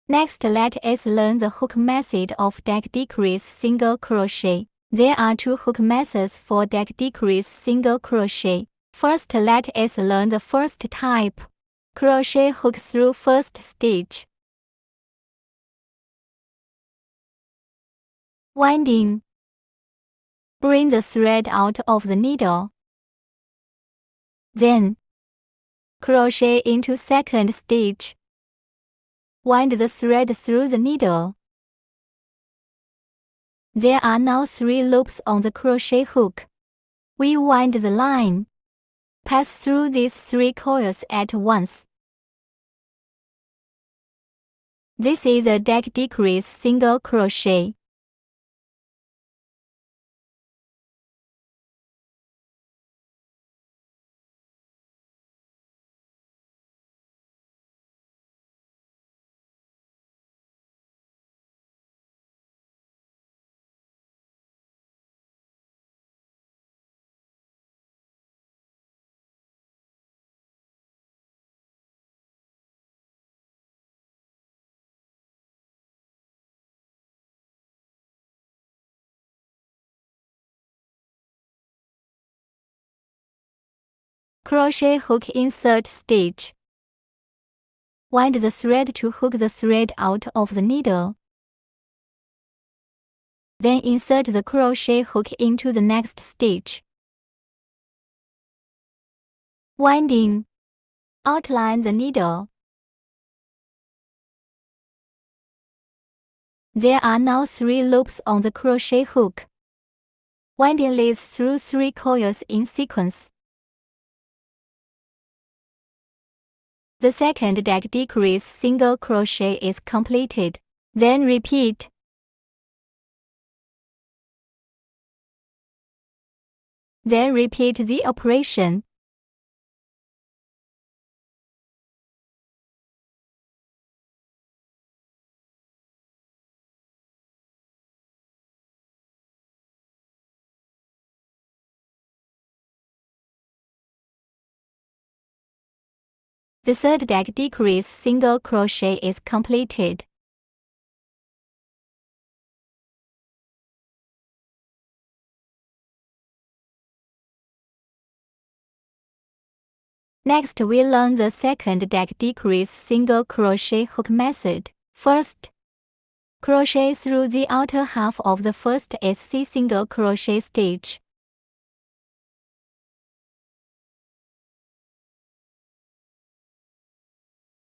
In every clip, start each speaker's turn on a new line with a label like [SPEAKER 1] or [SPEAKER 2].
[SPEAKER 1] Next, let us learn the hook method of deck decrease single crochet. There are two hook methods for deck decrease single crochet. First, let us learn the first type. Crochet hook through first stitch. Winding. Bring the thread out of the needle. Then, crochet into second stitch. Wind the thread through the needle. There are now 3 loops on the crochet hook. We wind the line. Pass through these 3 coils at once. This is a deck decrease single crochet. Crochet hook insert stitch. Wind the thread to hook the thread out of the needle. Then insert the crochet hook into the next stitch. Winding. Outline the needle. There are now 3 loops on the crochet hook. Winding leads through 3 coils in sequence. The second deck decrease single crochet is completed. Then repeat. Then repeat the operation. The third deck decrease single crochet is completed. Next, we learn the second deck decrease single crochet hook method. First, crochet through the outer half of the first SC single crochet stitch.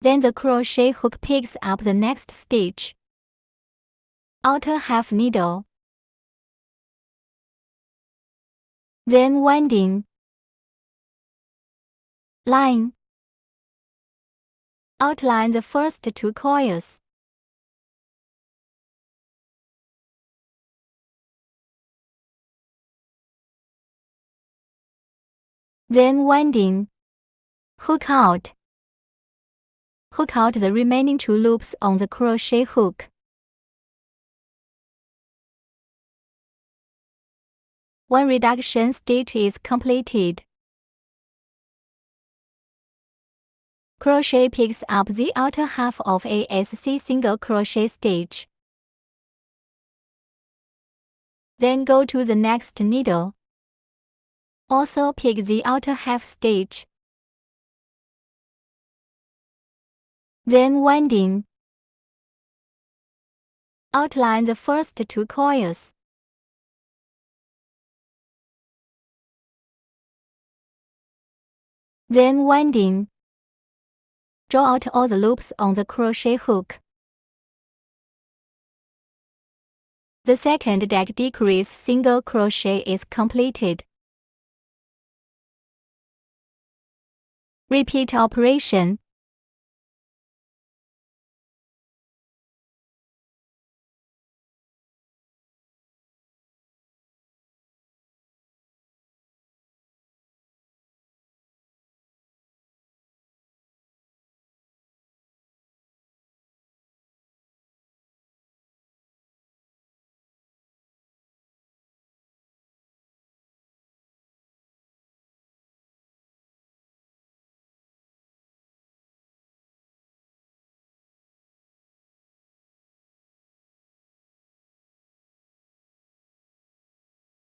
[SPEAKER 1] Then the crochet hook picks up the next stitch. Outer half needle. Then winding. Line. Outline the first 2 coils. Then winding. Hook out. Hook out the remaining 2 loops on the crochet hook. One reduction stitch is completed. Crochet picks up the outer half of a SC single crochet stitch. Then go to the next needle. Also pick the outer half stitch. Then winding. Outline the first 2 coils. Then winding. Draw out all the loops on the crochet hook. The second deck decrease single crochet is completed. Repeat operation.